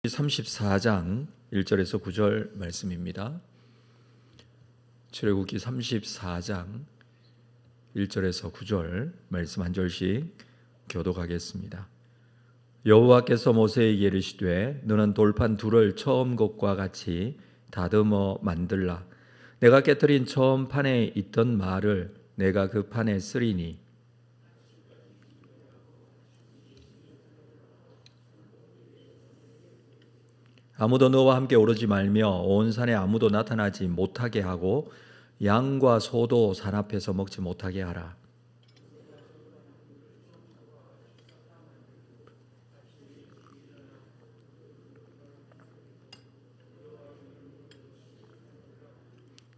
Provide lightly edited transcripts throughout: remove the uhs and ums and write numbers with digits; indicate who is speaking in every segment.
Speaker 1: 34장 1절에서 9절 말씀입니다. 출애굽기 34장 1절에서 9절 말씀 한 절씩 교독하겠습니다. 여호와께서 모세에게 이르시되 너는 돌판 둘을 처음 것과 같이 다듬어 만들라. 내가 깨뜨린 처음 판에 있던 말을 내가 그 판에 쓰리니 아무도 너와 함께 오르지 말며 온 산에 아무도 나타나지 못하게 하고 양과 소도 산 앞에서 먹지 못하게 하라.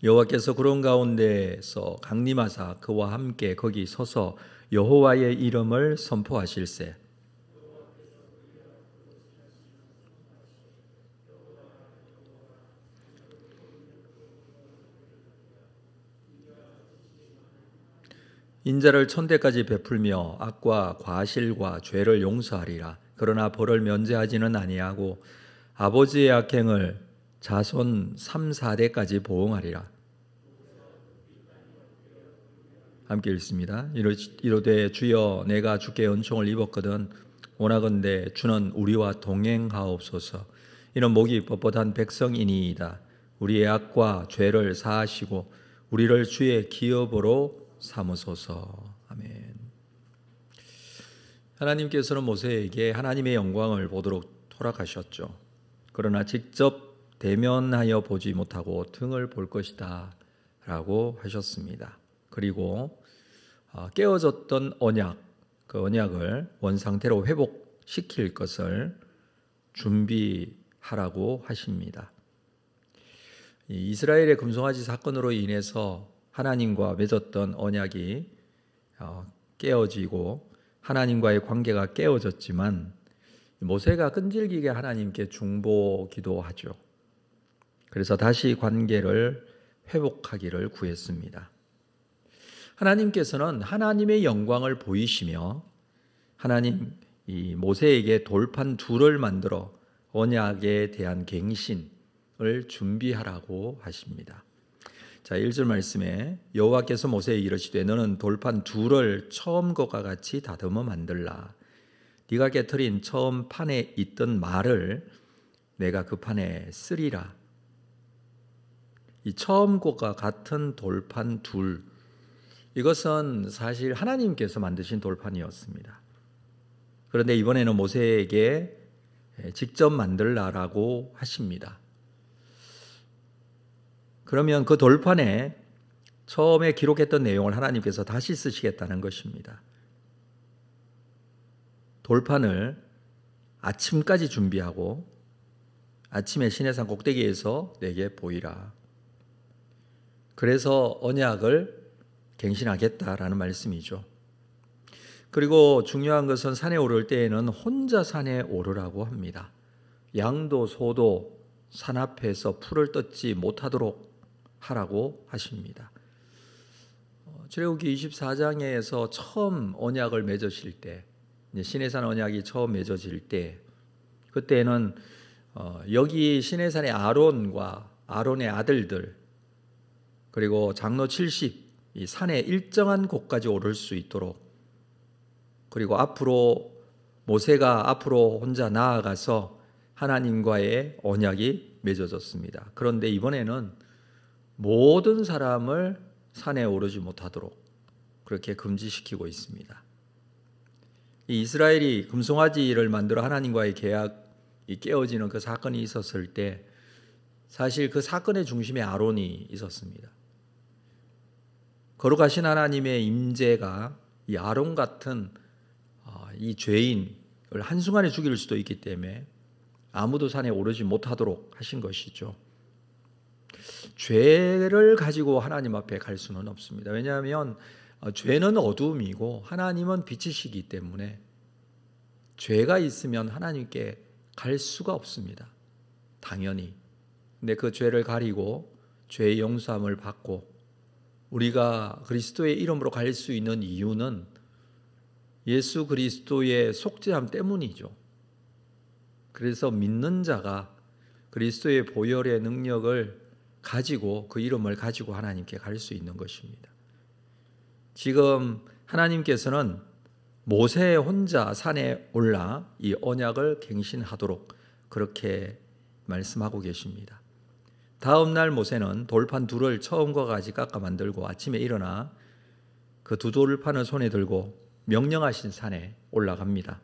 Speaker 1: 여호와께서 구름 가운데서 강림하사 그와 함께 거기 서서 여호와의 이름을 선포하실세. 인자를 천대까지 베풀며 악과 과실과 죄를 용서하리라. 그러나 벌을 면제하지는 아니하고 아버지의 악행을 자손 3, 4대까지 보응하리라. 함께 읽습니다. 이르되 주여 내가 주께 은총을 입었거든 원하건대 주는 우리와 동행하옵소서. 이는 목이 뻣뻣한 백성이니이다. 우리의 악과 죄를 사하시고 우리를 주의 기업으로 삼으소서. 아멘. 하나님께서는 모세에게 하나님의 영광을 보도록 허락하셨죠. 그러나 직접 대면하여 보지 못하고 등을 볼 것이다 라고 하셨습니다. 그리고 깨어졌던 언약, 그 언약을 원상태로 회복시킬 것을 준비하라고 하십니다. 이스라엘의 금송아지 사건으로 인해서 하나님과 맺었던 언약이 깨어지고 하나님과의 관계가 깨어졌지만 모세가 끈질기게 하나님께 중보기도 하죠. 그래서 다시 관계를 회복하기를 구했습니다. 하나님께서는 하나님의 영광을 보이시며 하나님 이 모세에게 돌판 둘을 만들어 언약에 대한 갱신을 준비하라고 하십니다. 자, 1절 말씀에 여호와께서 모세에게 이르시되 너는 돌판 둘을 처음 것과 같이 다듬어 만들라. 네가 깨트린 처음 판에 있던 말을 내가 그 판에 쓰리라. 이 처음 것과 같은 돌판 둘, 이것은 사실 하나님께서 만드신 돌판이었습니다. 그런데 이번에는 모세에게 직접 만들라라고 하십니다. 그러면 그 돌판에 처음에 기록했던 내용을 하나님께서 다시 쓰시겠다는 것입니다. 돌판을 아침까지 준비하고 아침에 시내산 꼭대기에서 내게 보이라. 그래서 언약을 갱신하겠다라는 말씀이죠. 그리고 중요한 것은 산에 오를 때에는 혼자 산에 오르라고 합니다. 양도 소도 산 앞에서 풀을 뜯지 못하도록 하라고 하십니다. 출애굽기 24장에서 처음 언약을 맺으실 때, 시내산 언약이 처음 맺어질 때, 그때는 여기 시내산의 아론과 아론의 아들들 그리고 장로 70, 이 산의 일정한 곳까지 오를 수 있도록, 그리고 앞으로 모세가 앞으로 혼자 나아가서 하나님과의 언약이 맺어졌습니다. 그런데 이번에는 모든 사람을 산에 오르지 못하도록 그렇게 금지시키고 있습니다. 이 이스라엘이 금송아지를 만들어 하나님과의 계약이 깨어지는 그 사건이 있었을 때 사실 그 사건의 중심에 아론이 있었습니다. 거룩하신 하나님의 임재가 이 아론 같은 이 죄인을 한순간에 죽일 수도 있기 때문에 아무도 산에 오르지 못하도록 하신 것이죠. 죄를 가지고 하나님 앞에 갈 수는 없습니다. 왜냐하면 죄는 어둠이고 하나님은 빛이시기 때문에 죄가 있으면 하나님께 갈 수가 없습니다. 당연히. 근데 그 죄를 가리고 죄의 용서함을 받고 우리가 그리스도의 이름으로 갈 수 있는 이유는 예수 그리스도의 속죄함 때문이죠. 그래서 믿는 자가 그리스도의 보혈의 능력을 가지고 그 이름을 가지고 하나님께 갈 수 있는 것입니다. 지금 하나님께서는 모세 혼자 산에 올라 이 언약을 갱신하도록 그렇게 말씀하고 계십니다. 다음 날 모세는 돌판 둘을 처음과 같이 깎아 만들고 아침에 일어나 그 두 돌판을 손에 들고 명령하신 산에 올라갑니다.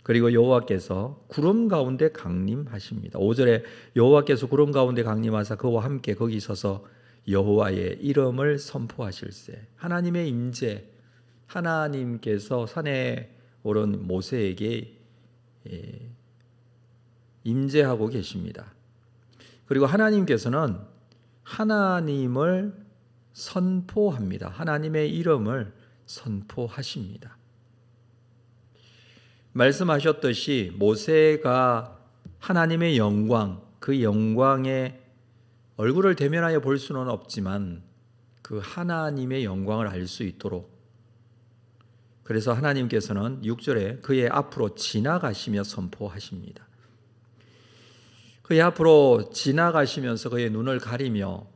Speaker 1: 그리고 여호와께서 구름 가운데 강림하십니다. 5절에 여호와께서 구름 가운데 강림하사 그와 함께 거기 서서 여호와의 이름을 선포하실세. 하나님의 임재, 하나님께서 산에 오른 모세에게 임재하고 계십니다. 그리고 하나님께서는 하나님을 선포합니다. 하나님의 이름을 선포하십니다. 말씀하셨듯이 모세가 하나님의 영광, 그 영광의 얼굴을 대면하여 볼 수는 없지만 그 하나님의 영광을 알 수 있도록, 그래서 하나님께서는 6절에 그의 앞으로 지나가시며 선포하십니다. 그의 앞으로 지나가시면서 그의 눈을 가리며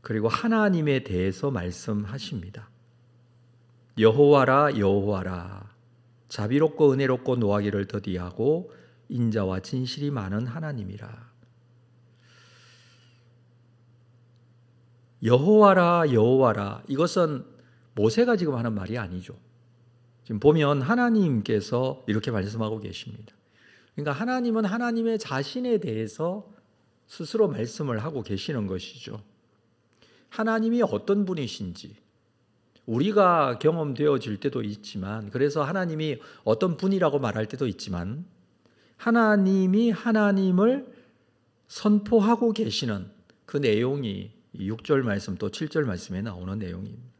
Speaker 1: 그리고 하나님에 대해서 말씀하십니다. 여호와라 여호와라, 자비롭고 은혜롭고 노하기를 더디하고 인자와 진실이 많은 하나님이라. 여호와라 여호와라, 이것은 모세가 지금 하는 말이 아니죠. 지금 보면 하나님께서 이렇게 말씀하고 계십니다. 그러니까 하나님은 하나님의 자신에 대해서 스스로 말씀을 하고 계시는 것이죠. 하나님이 어떤 분이신지 우리가 경험되어질 때도 있지만, 그래서 하나님이 어떤 분이라고 말할 때도 있지만, 하나님이 하나님을 선포하고 계시는 그 내용이 6절 말씀 또 7절 말씀에 나오는 내용입니다.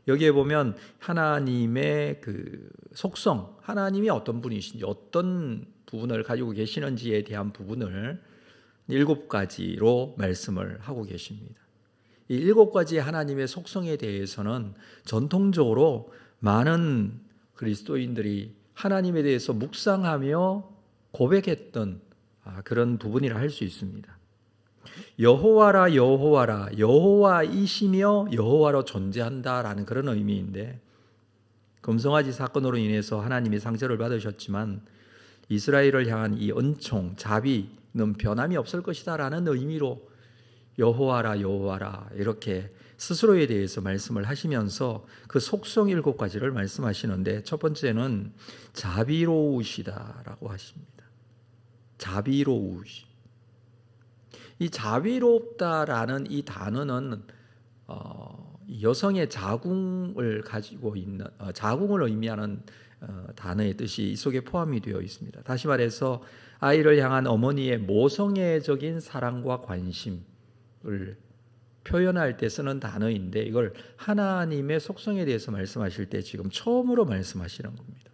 Speaker 1: 여기에 보면 하나님의 그 속성, 하나님이 어떤 분이신지, 어떤 부분을 가지고 계시는지에 대한 부분을 7가지로 말씀을 하고 계십니다. 이 7가지의 하나님의 속성에 대해서는 전통적으로 많은 그리스도인들이 하나님에 대해서 묵상하며 고백했던 그런 부분이라 할 수 있습니다. 여호와라 여호와라, 여호와이시며 여호와로 존재한다라는 그런 의미인데, 금송아지 사건으로 인해서 하나님이 상처를 받으셨지만 이스라엘을 향한 이 은총, 자비는 변함이 없을 것이다라는 의미로 여호와라 여호와라 이렇게 스스로에 대해서 말씀을 하시면서 그 속성 7가지를 말씀하시는데, 첫 번째는 자비로우시다라고 하십니다. 자비로우시. 이 자비롭다라는 이 단어는 여성의 자궁을 가지고 있는 자궁을 의미하는 단어의 뜻이 이 속에 포함이 되어 있습니다. 다시 말해서 아이를 향한 어머니의 모성애적인 사랑과 관심을 표현할 때 쓰는 단어인데, 이걸 하나님의 속성에 대해서 말씀하실 때 지금 처음으로 말씀하시는 겁니다.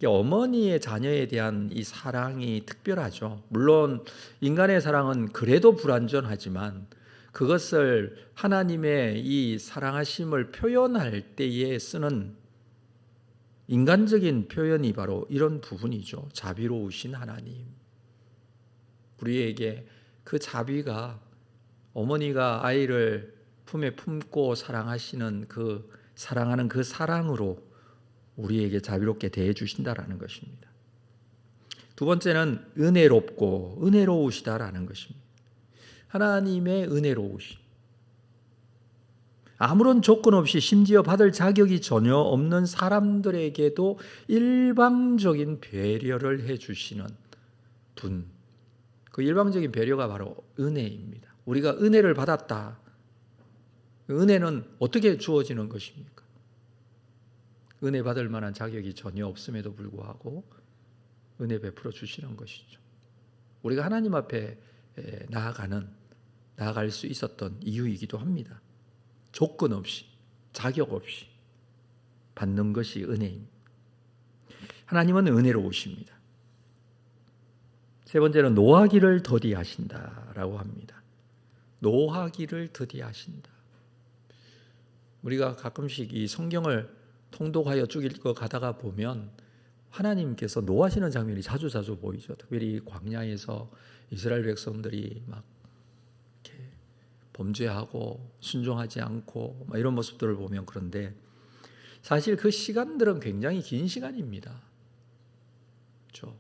Speaker 1: 어머니의 자녀에 대한 이 사랑이 특별하죠. 물론 인간의 사랑은 그래도 불완전하지만 그것을 하나님의 이 사랑하심을 표현할 때에 쓰는 인간적인 표현이 바로 이런 부분이죠. 자비로우신 하나님. 우리에게 그 자비가, 어머니가 아이를 품에 품고 사랑하시는 그 사랑하는 그 사랑으로 우리에게 자비롭게 대해 주신다라는 것입니다. 두 번째는 은혜롭고 은혜로우시다라는 것입니다. 하나님의 은혜로우심. 아무런 조건 없이, 심지어 받을 자격이 전혀 없는 사람들에게도 일방적인 배려를 해 주시는 분. 그 일방적인 배려가 바로 은혜입니다. 우리가 은혜를 받았다. 은혜는 어떻게 주어지는 것입니까? 은혜 받을 만한 자격이 전혀 없음에도 불구하고 은혜 베풀어 주시는 것이죠. 우리가 하나님 앞에 나아갈 수 있었던 이유이기도 합니다. 조건 없이, 자격 없이 받는 것이 은혜입니다. 하나님은 은혜로우십니다. 세 번째는 노하기를 더디하신다라고 합니다. 노하기를 더디하신다. 우리가 가끔씩 이 성경을 통독하여 쭉 읽어 가다가 보면 하나님께서 노하시는 장면이 자주 보이죠. 특별히 광야에서 이스라엘 백성들이 막 이렇게 범죄하고 순종하지 않고 막 이런 모습들을 보면, 그런데 사실 그 시간들은 굉장히 긴 시간입니다. 그렇죠?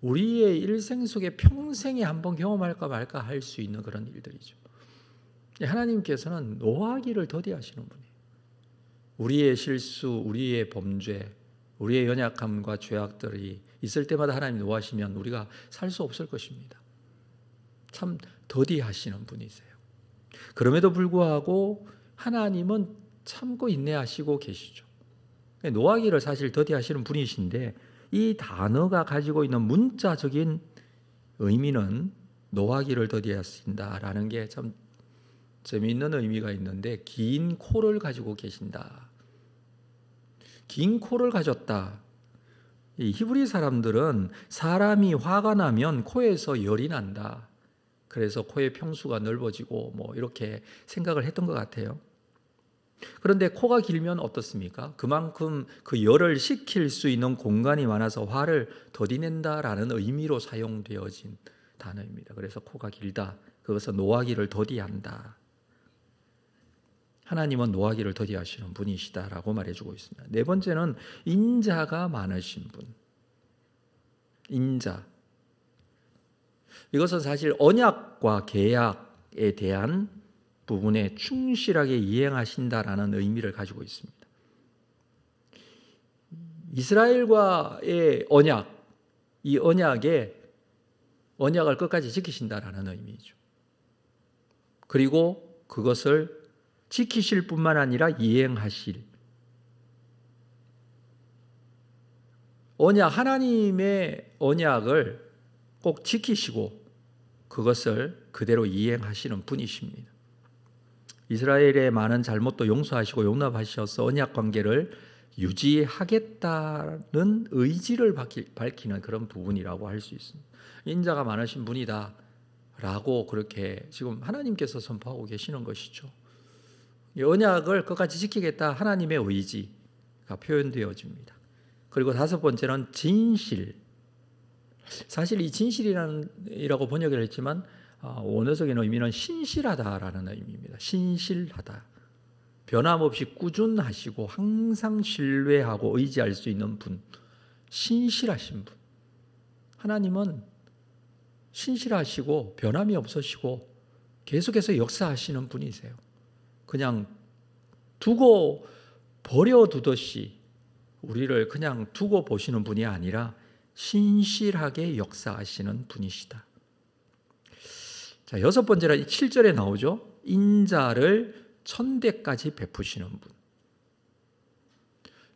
Speaker 1: 우리의 일생 속에 평생에 한번 경험할까 말까 할 수 있는 그런 일들이죠. 하나님께서는 노하기를 더디하시는 분이에요. 우리의 실수, 우리의 범죄, 우리의 연약함과 죄악들이 있을 때마다 하나님 노하시면 우리가 살 수 없을 것입니다. 참 더디하시는 분이세요. 그럼에도 불구하고 하나님은 참고 인내하시고 계시죠. 노하기를 사실 더디하시는 분이신데, 이 단어가 가지고 있는 문자적인 의미는 노하기를 더디하신다라는 게 참 재미있는 의미가 있는데, 긴 코를 가지고 계신다. 긴 코를 가졌다. 이 히브리 사람들은 사람이 화가 나면 코에서 열이 난다. 그래서 코의 평수가 넓어지고 뭐 이렇게 생각을 했던 것 같아요. 그런데 코가 길면 어떻습니까? 그만큼 그 열을 식힐 수 있는 공간이 많아서 화를 더디낸다라는 의미로 사용되어진 단어입니다. 그래서 코가 길다. 그것은 노하기를 더디한다. 하나님은 노하기를 더디하시는 분이시다라고 말해주고 있습니다. 네 번째는 인자가 많으신 분. 인자. 이것은 사실 언약과 계약에 대한 부분에 충실하게 이행하신다라는 의미를 가지고 있습니다. 이스라엘과의 언약, 이 언약을 끝까지 지키신다라는 의미죠. 그리고 그것을 지키실 뿐만 아니라 이행하실, 하나님의 언약을 꼭 지키시고 그것을 그대로 이행하시는 분이십니다. 이스라엘의 많은 잘못도 용서하시고 용납하셔서 언약 관계를 유지하겠다는 의지를 밝히는 그런 부분이라고 할 수 있습니다. 인자가 많으신 분이다 라고 그렇게 지금 하나님께서 선포하고 계시는 것이죠. 언약을 끝까지 지키겠다, 하나님의 의지가 표현되어집니다. 그리고 다섯 번째는 진실. 사실 이 진실이라고 번역을 했지만 원어적인 의미는 신실하다라는 의미입니다. 신실하다. 변함없이 꾸준하시고 항상 신뢰하고 의지할 수 있는 분, 신실하신 분. 하나님은 신실하시고 변함이 없으시고 계속해서 역사하시는 분이세요. 그냥 두고 버려두듯이 우리를 그냥 두고 보시는 분이 아니라 신실하게 역사하시는 분이시다. 자, 여섯 번째로 7절에 나오죠. 인자를 천대까지 베푸시는 분.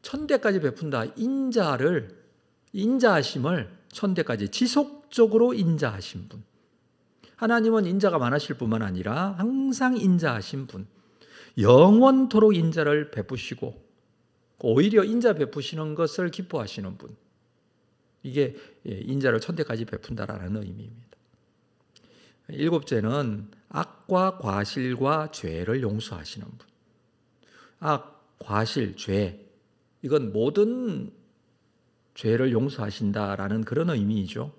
Speaker 1: 천대까지 베푼다. 인자하심을 천대까지 지속적으로 인자하신 분. 하나님은 인자가 많으실 뿐만 아니라 항상 인자하신 분. 영원토록 인자를 베푸시고 오히려 인자 베푸시는 것을 기뻐하시는 분. 이게 인자를 천대까지 베푼다라는 의미입니다. 일곱째는 악과 과실과 죄를 용서하시는 분. 악, 과실, 죄, 이건 모든 죄를 용서하신다라는 그런 의미이죠.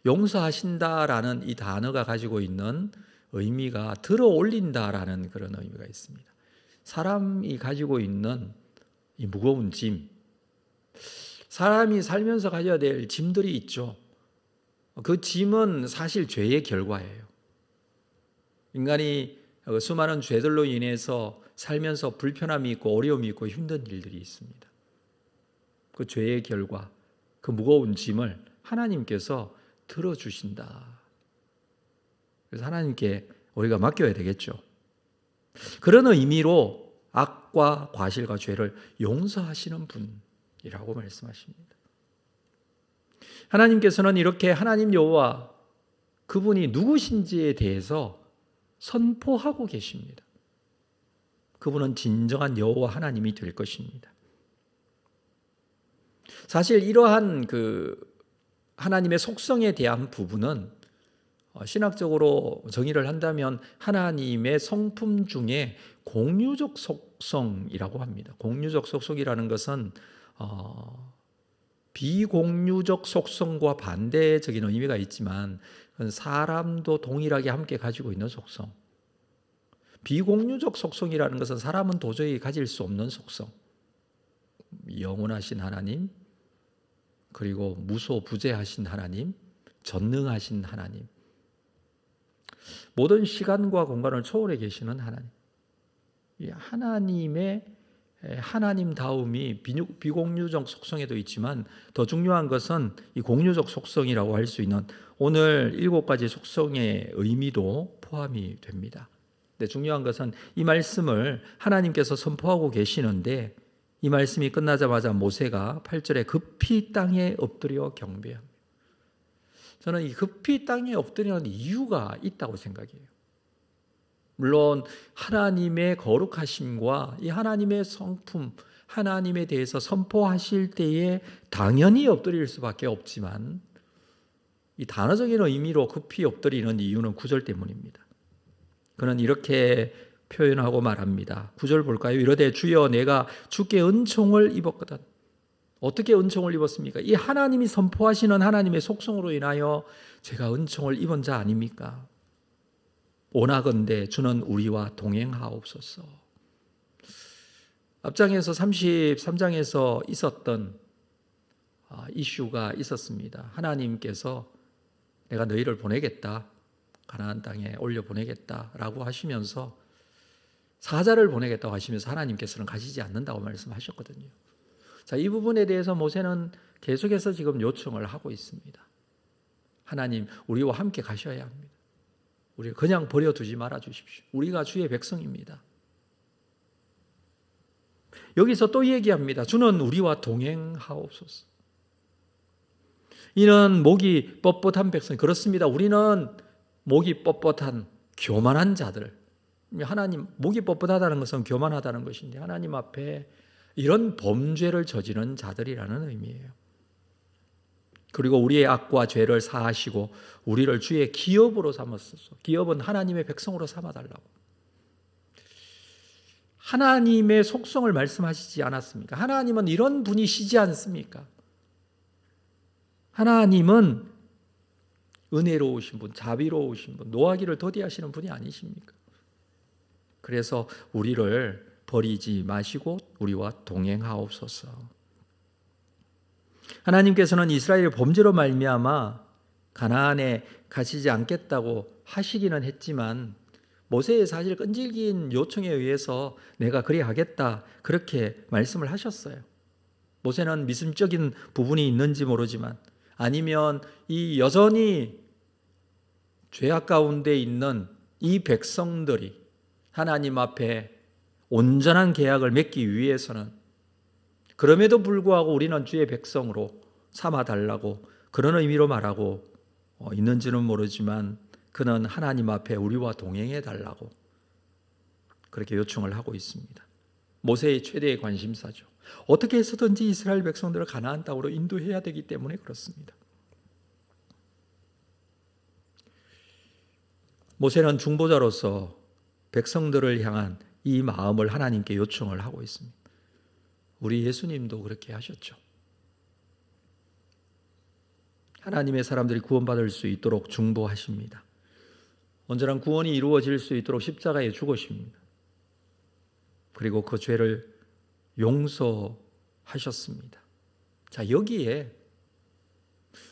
Speaker 1: 용서하신다라는 이 단어가 가지고 있는 의미가 들어 올린다라는 그런 의미가 있습니다. 사람이 가지고 있는 이 무거운 짐, 사람이 살면서 가져야 될 짐들이 있죠. 그 짐은 사실 죄의 결과예요. 인간이 수많은 죄들로 인해서 살면서 불편함이 있고 어려움이 있고 힘든 일들이 있습니다. 그 죄의 결과, 그 무거운 짐을 하나님께서 들어주신다. 그래서 하나님께 우리가 맡겨야 되겠죠. 그런 의미로 악과 과실과 죄를 용서하시는 분이라고 말씀하십니다. 하나님께서는 이렇게 하나님 여호와, 그분이 누구신지에 대해서 선포하고 계십니다. 그분은 진정한 여호와 하나님이 될 것입니다. 사실 이러한 하나님의 속성에 대한 부분은 신학적으로 정의를 한다면 하나님의 성품 중에 공유적 속성이라고 합니다. 공유적 속성이라는 것은 비공유적 속성과 반대적인 의미가 있지만 그건 사람도 동일하게 함께 가지고 있는 속성. 비공유적 속성이라는 것은 사람은 도저히 가질 수 없는 속성. 영원하신 하나님, 그리고 무소부재하신 하나님, 전능하신 하나님, 모든 시간과 공간을 초월해 계시는 하나님. 이 하나님의 하나님다움이 비공유적 속성에도 있지만 더 중요한 것은 이 공유적 속성이라고 할 수 있는 오늘 7가지 속성의 의미도 포함이 됩니다. 근데 중요한 것은 이 말씀을 하나님께서 선포하고 계시는데 이 말씀이 끝나자마자 모세가 8절에 급히 땅에 엎드려 경배합니다. 저는 이 급히 땅에 엎드리는 이유가 있다고 생각해요. 물론 하나님의 거룩하심과 이 하나님의 성품, 하나님에 대해서 선포하실 때에 당연히 엎드릴 수밖에 없지만 이 단어적인 의미로 급히 엎드리는 이유는 9절 때문입니다. 그는 이렇게 표현하고 말합니다. 9절 볼까요? 이르되 주여 내가 주께 은총을 입었거든. 어떻게 은총을 입었습니까? 이 하나님이 선포하시는 하나님의 속성으로 인하여 제가 은총을 입은 자 아닙니까? 오나건대 주는 우리와 동행하옵소서. 앞장에서 33장에서 있었던 이슈가 있었습니다. 하나님께서 내가 너희를 보내겠다, 가나안 땅에 올려보내겠다라고 하시면서 사자를 보내겠다고 하시면서 하나님께서는 가시지 않는다고 말씀하셨거든요. 자, 이 부분에 대해서 모세는 계속해서 지금 요청을 하고 있습니다. 하나님, 우리와 함께 가셔야 합니다. 우리를 그냥 버려두지 말아 주십시오. 우리가 주의 백성입니다. 여기서 또 얘기합니다. 주는 우리와 동행하옵소서. 이는 목이 뻣뻣한 백성. 그렇습니다. 우리는 목이 뻣뻣한 교만한 자들. 하나님, 목이 뻣뻣하다는 것은 교만하다는 것인데 하나님 앞에 이런 범죄를 저지른 자들이라는 의미예요. 그리고 우리의 악과 죄를 사하시고 우리를 주의 기업으로 삼았소서. 기업은 하나님의 백성으로 삼아달라고. 하나님의 속성을 말씀하시지 않았습니까? 하나님은 이런 분이시지 않습니까? 하나님은 은혜로우신 분, 자비로우신 분, 노하기를 더디하시는 분이 아니십니까? 그래서 우리를 버리지 마시고 우리와 동행하옵소서. 하나님께서는 이스라엘 범죄로 말미암아 가나안에 가시지 않겠다고 하시기는 했지만 모세의 사실 끈질긴 요청에 의해서 내가 그리하겠다 그렇게 말씀을 하셨어요. 모세는 미심적인 부분이 있는지 모르지만 아니면 이 여전히 죄악 가운데 있는 이 백성들이 하나님 앞에 온전한 계약을 맺기 위해서는 그럼에도 불구하고 우리는 주의 백성으로 삼아달라고 그런 의미로 말하고 있는지는 모르지만 그는 하나님 앞에 우리와 동행해 달라고 그렇게 요청을 하고 있습니다. 모세의 최대의 관심사죠. 어떻게 해서든지 이스라엘 백성들을 가나안 땅으로 인도해야 되기 때문에 그렇습니다. 모세는 중보자로서 백성들을 향한 이 마음을 하나님께 요청을 하고 있습니다. 우리 예수님도 그렇게 하셨죠. 하나님의 사람들이 구원받을 수 있도록 중보하십니다. 온전한 구원이 이루어질 수 있도록 십자가에 죽으십니다. 그리고 그 죄를 용서하셨습니다. 자, 여기에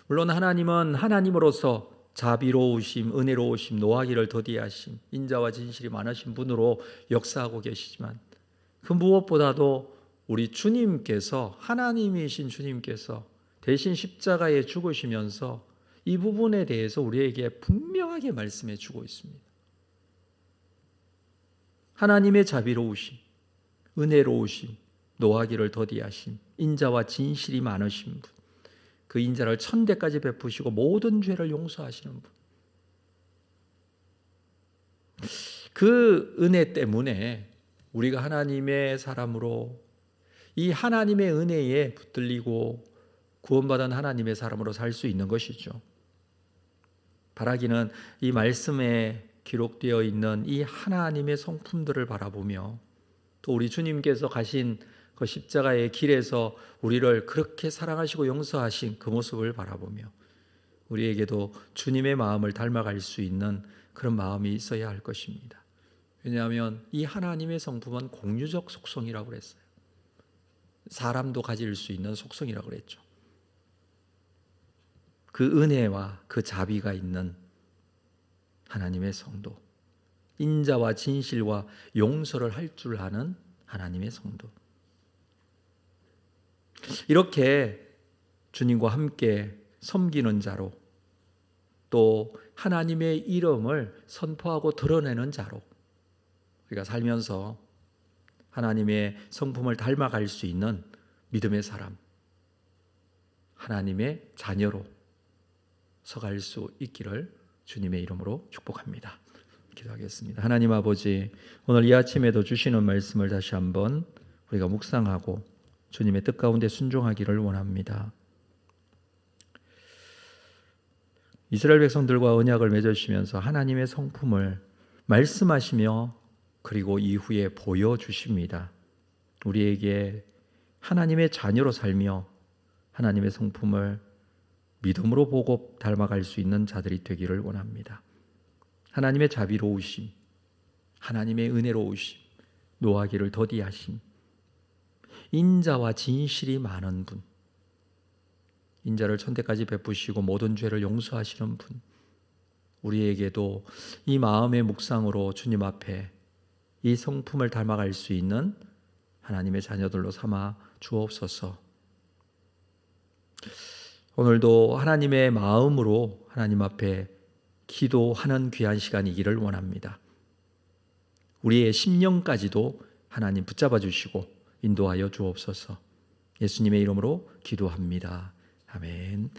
Speaker 1: 물론 하나님은 하나님으로서 자비로우심, 은혜로우심, 노하기를 더디하심, 인자와 진실이 많으신 분으로 역사하고 계시지만 그 무엇보다도 우리 주님께서, 하나님이신 주님께서 대신 십자가에 죽으시면서 이 부분에 대해서 우리에게 분명하게 말씀해 주고 있습니다. 하나님의 자비로우심, 은혜로우심, 노하기를 더디하심, 인자와 진실이 많으신 분, 그 인자를 1000대까지 베푸시고 모든 죄를 용서하시는 분, 그 은혜 때문에 우리가 하나님의 사람으로 이 하나님의 은혜에 붙들리고 구원받은 하나님의 사람으로 살 수 있는 것이죠. 바라기는 이 말씀에 기록되어 있는 이 하나님의 성품들을 바라보며 또 우리 주님께서 가신 그 그 십자가의 길에서 우리를 그렇게 사랑하시고 용서하신 그 모습을 바라보며 우리에게도 주님의 마음을 닮아갈 수 있는 그런 마음이 있어야 할 것입니다. 왜냐하면 이 하나님의 성품은 공유적 속성이라고 그랬어요. 사람도 가질 수 있는 속성이라고 그랬죠. 그 은혜와 그 자비가 있는 하나님의 성도, 인자와 진실과 용서를 할 줄 아는 하나님의 성도, 이렇게 주님과 함께 섬기는 자로, 또 하나님의 이름을 선포하고 드러내는 자로 우리가 살면서 하나님의 성품을 닮아갈 수 있는 믿음의 사람, 하나님의 자녀로 서갈 수 있기를 주님의 이름으로 축복합니다. 기도하겠습니다. 하나님 아버지, 오늘 이 아침에도 주시는 말씀을 다시 한번 우리가 묵상하고 주님의 뜻 가운데 순종하기를 원합니다. 이스라엘 백성들과 언약을 맺으시면서 하나님의 성품을 말씀하시며 그리고 이후에 보여주십니다. 우리에게 하나님의 자녀로 살며 하나님의 성품을 믿음으로 보고 닮아갈 수 있는 자들이 되기를 원합니다. 하나님의 자비로우심, 하나님의 은혜로우심, 노하기를 더디하심, 인자와 진실이 많은 분, 인자를 천대까지 베푸시고 모든 죄를 용서하시는 분, 우리에게도 이 마음의 묵상으로 주님 앞에 이 성품을 닮아갈 수 있는 하나님의 자녀들로 삼아 주옵소서. 오늘도 하나님의 마음으로 하나님 앞에 기도하는 귀한 시간이기를 원합니다. 우리의 심령까지도 하나님 붙잡아 주시고 인도하여 주옵소서. 예수님의 이름으로 기도합니다. 아멘.